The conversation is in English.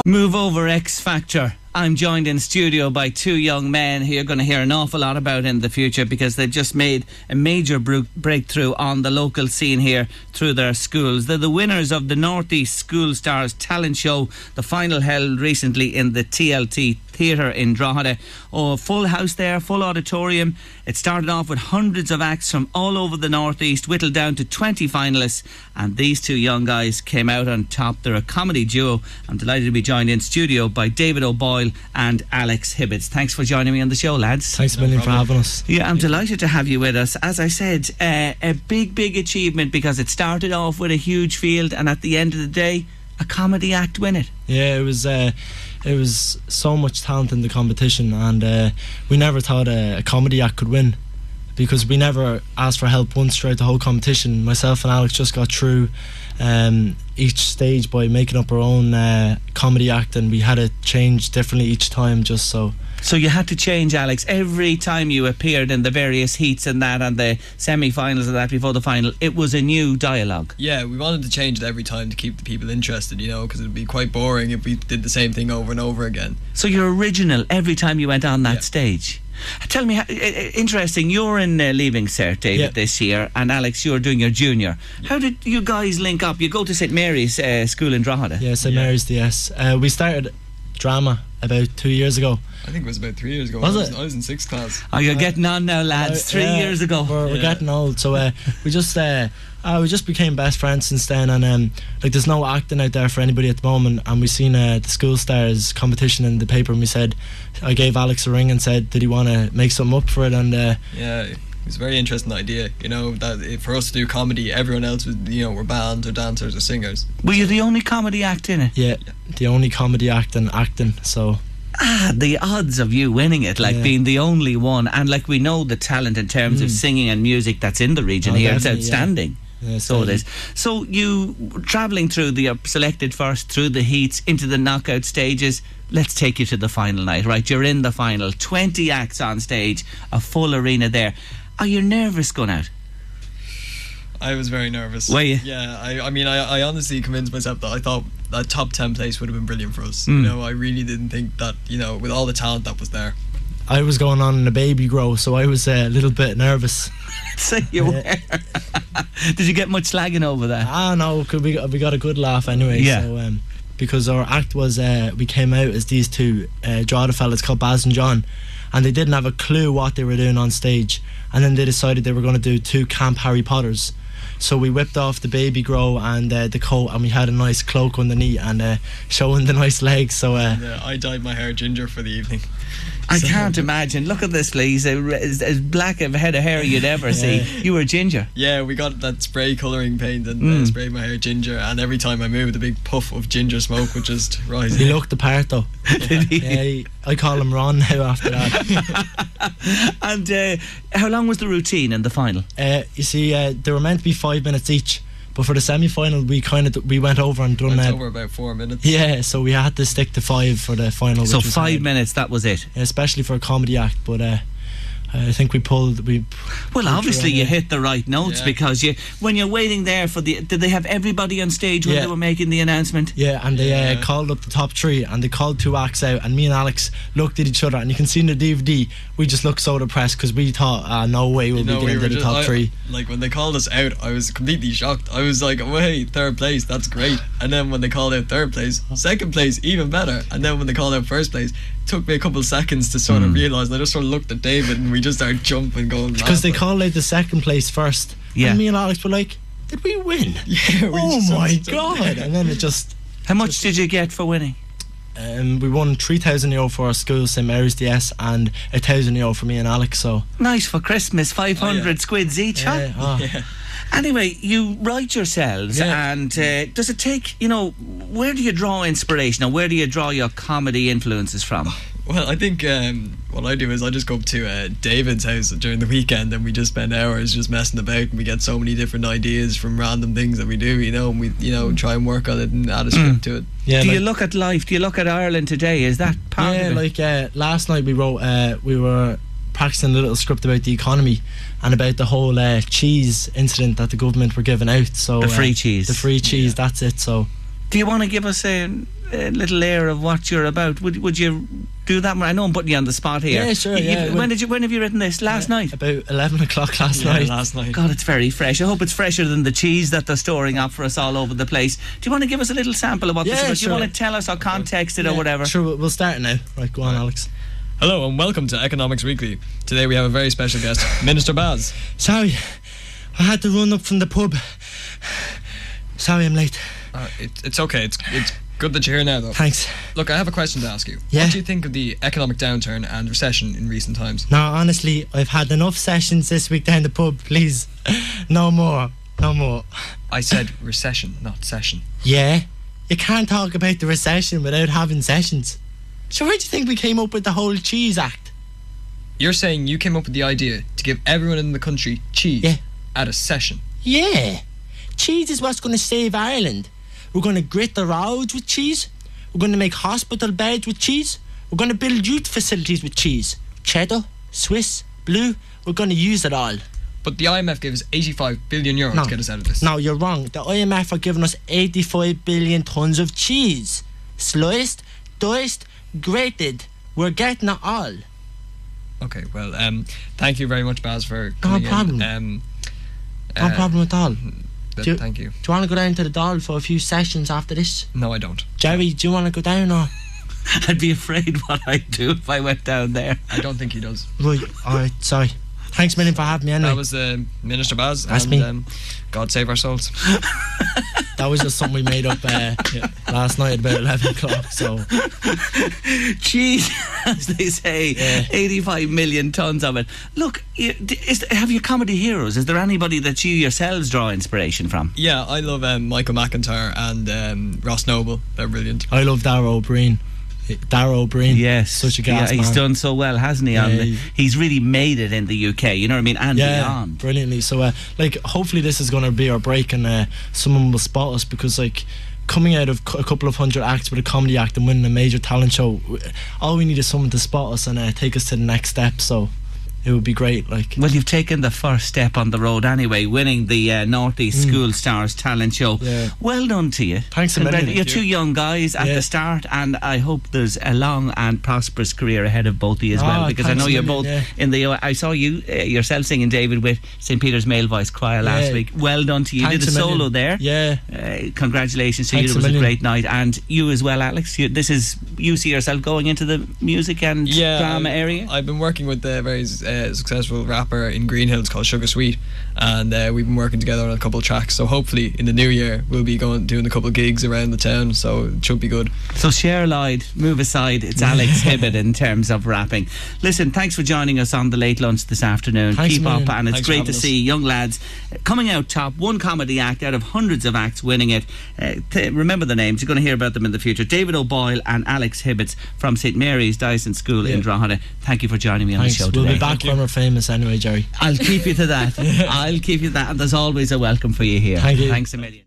Move over X Factor. I'm joined in studio by two young men who you're going to hear an awful lot about in the future because they've just made a major breakthrough on the local scene here through their schools. They're the winners of the North East School Stars Talent Show, the final held recently in the TLT Theatre in Drogheda. Oh, full house there, full auditorium. It started off with hundreds of acts from all over the North East, whittled down to 20 finalists, and these two young guys came out on top. They're a comedy duo. I'm delighted to be joined in studio by David O'Boyle and Alex Hibbets. Thanks for joining me on the show, lads. Thanks a million for having us. Yeah, I'm delighted to have you with us. As I said, a big achievement because it started off with a huge field and at the end of the day, a comedy act win it. Yeah, it was so much talent in the competition, and we never thought a comedy act could win because we never asked for help once throughout the whole competition. Myself and Alex just got through each stage by making up our own comedy act, and we had to change differently each time just so. So you had to change, Alex, every time you appeared in the various heats and that and the semi-finals and that before the final. It was a new dialogue. Yeah, we wanted to change it every time to keep the people interested, you know, because it would be quite boring if we did the same thing over and over again. So you're original every time you went on that stage. Tell me, interesting, you're in Leaving Cert, David, this year, and Alex, you're doing your junior. How did you guys link up? You go to St Mary's School in Drogheda. Yeah, St Mary's DS. We started drama about 2 years ago. I think it was about 3 years ago. Was it? I was in 6th class. Oh, you're getting on now, lads. 3 years ago. We're getting old, so we just became best friends since then, and like there's no acting out there for anybody at the moment, and we seen the School Stars competition in the paper, and I gave Alex a ring and said, did he want to make something up for it? And yeah, it was a very interesting idea, you know, that for us to do comedy, everyone else was, you know, were bands or dancers or singers. Were you the only comedy act in it? Yeah, the only comedy act and acting, so. The odds of you winning it, like being the only one, and like we know the talent in terms of singing and music that's in the region here, it's outstanding. Yeah, so it is. So you travelling through selected first through the heats into the knockout stages. Let's take you to the final night, right? You're in the final, 20 acts on stage, a full arena there. Are you nervous going out? I was very nervous. Were you? Yeah, I honestly convinced myself that I thought that top 10 place would have been brilliant for us. You know, I really didn't think that, you know, with all the talent that was there. I was going on in a baby grow, so I was a little bit nervous. So you were. Did you get much slagging over that? No, we got a good laugh anyway. Yeah. So, because our act was, we came out as these two Drogheda fellas called Bazz and John, and they didn't have a clue what they were doing on stage, and then they decided they were going to do 2 Camp Harry Potters. So we whipped off the baby grow and the coat, and we had a nice cloak underneath and showing the nice legs. So I dyed my hair ginger for the evening. I can't imagine. Look at this, please. As black of a head of hair you'd ever see. You were ginger. Yeah, we got that spray colouring paint and sprayed my hair ginger, and every time I moved, a big puff of ginger smoke would just rise. He looked the part though. Did he? Yeah, I call him Ron now after that. And how long was the routine in the final? You see, they were meant to be 5 minutes each, but for the semi-final we went over and done over about 4 minutes. Yeah, so we had to stick to 5 for the final. So 5 minutes, that was it. Especially for a comedy act, but I think we pulled. Well, obviously you hit the right notes because when you're waiting there for did they have everybody on stage when they were making the announcement? Yeah, and they called up the top 3 and they called 2 acts out, and me and Alex looked at each other, and you can see in the DVD we just looked so depressed because we thought, no way we'll be getting into the top 3. Like when they called us out, I was completely shocked. I was like, oh, hey, 3rd place, that's great. And then when they called out 3rd place, 2nd place, even better. And then when they called out 1st place, it took me a couple of seconds to sort of realise. I just sort of looked at David and we just started jumping, going mad. Because they called out the 2nd place first. Yeah. And me and Alex were like, did we win? Yeah. Oh my God. And then it just... How much did you get for winning? We won €3,000 for our school, St Mary's DS, and €1,000 for me and Alex. So nice for Christmas, 500 squids each, huh? Yeah. Anyway, you write yourselves, and does it take, where do you draw inspiration, or where do you draw your comedy influences from? Well, I think what I do is I just go up to David's house during the weekend, and we just spend hours just messing about, and we get so many different ideas from random things that we do, and we try and work on it and add a script to it. Yeah, do you look at life? Do you look at Ireland today? Is that part of it? Yeah, like last night we wrote, we were practicing a little script about the economy and about the whole cheese incident that the government were giving out. So the free cheese. That's it. So Do you want to give us a little air of what you're about? Would you do that? I know I'm putting you on the spot here. Yeah, sure. Yeah. When have you written this? Last night? About 11 o'clock last night. Last night. God, it's very fresh. I hope it's fresher than the cheese that they're storing up for us all over the place. Do you want to give us a little sample of what this is about? Sure. Do you want to tell us or context it or whatever? Sure, we'll start now. Right, go on, Alex. Hello and welcome to Economics Weekly. Today we have a very special guest, Minister Bazz. Sorry, I had to run up from the pub. Sorry I'm late. It's okay. It's good that you're here now, though. Thanks. Look, I have a question to ask you. Yeah? What do you think of the economic downturn and recession in recent times? No, honestly, I've had enough sessions this week down the pub, please. No more. I said recession, not session. Yeah? You can't talk about the recession without having sessions. So where do you think we came up with the whole Cheese Act? You're saying you came up with the idea to give everyone in the country cheese at a session? Yeah. Cheese is what's going to save Ireland. We're going to grit the roads with cheese. We're going to make hospital beds with cheese. We're going to build youth facilities with cheese. Cheddar, Swiss, Blue. We're going to use it all. But the IMF gave us 85 billion euros to get us out of this. No, you're wrong. The IMF are giving us 85 billion tonnes of cheese. Sliced, diced, grated. We're getting it all. Okay, well, thank you very much, Bazz, for No coming problem. in. No problem at all. Thank you. Do you want to go down to the Dáil for a few sessions after this? No, I don't. Jerry, do you want to go down or...? I'd be afraid what I'd do if I went down there. I don't think he does. Right, alright, sorry. Thanks a million for having me anyway. That was Minister Bazz. That's and, me. God save our souls. That was just something we made up last night at about 11 o'clock, so... Cheese, as they say, 85 million tonnes of it. Look, have you comedy heroes? Is there anybody that you yourselves draw inspiration from? Yeah, I love Michael McIntyre and Ross Noble. They're brilliant. I love Darragh O'Brien. Yes, such a gas man. He's done so well, hasn't he? He's really made it in the UK, you know what I mean, and beyond. Brilliantly. So hopefully this is going to be our break and someone will spot us, because coming out of a couple of hundred acts with a comedy act and winning a major talent show, all we need is someone to spot us and take us to the next step. So it would be great. Well, you've taken the first step on the road anyway, winning the North East School Stars talent show. Well done to you. Thanks a million. You're two young guys at the start, and I hope there's a long and prosperous career ahead of both of you as well, because I know you're both in the... I saw you yourself singing, David, with St. Peter's Male Voice Choir last week. Well done to you. You did a solo there. Congratulations to you. It was a great night. And you as well, Alex. You see yourself going into the music and drama area? I've been working with the very successful rapper in Green Hills called Sugar Sweet, and we've been working together on a couple of tracks, so hopefully in the new year we'll be doing a couple of gigs around the town, so it should be good. So share Lloyd, move aside, it's Alex Hibbett in terms of rapping. Listen, thanks for joining us on the late lunch this afternoon. Keep up, and it's great to see young lads coming out top, one comedy act out of hundreds of acts winning it. Remember the names, you're going to hear about them in the future. David O'Boyle and Alex Hibbett from St. Mary's Dyson School in Drogheda. Thank you for joining me on the show today. We'll be back when we're famous anyway, Jerry. I'll keep you to that. I'll keep you that, and there's always a welcome for you here. Thank you. Thanks a million.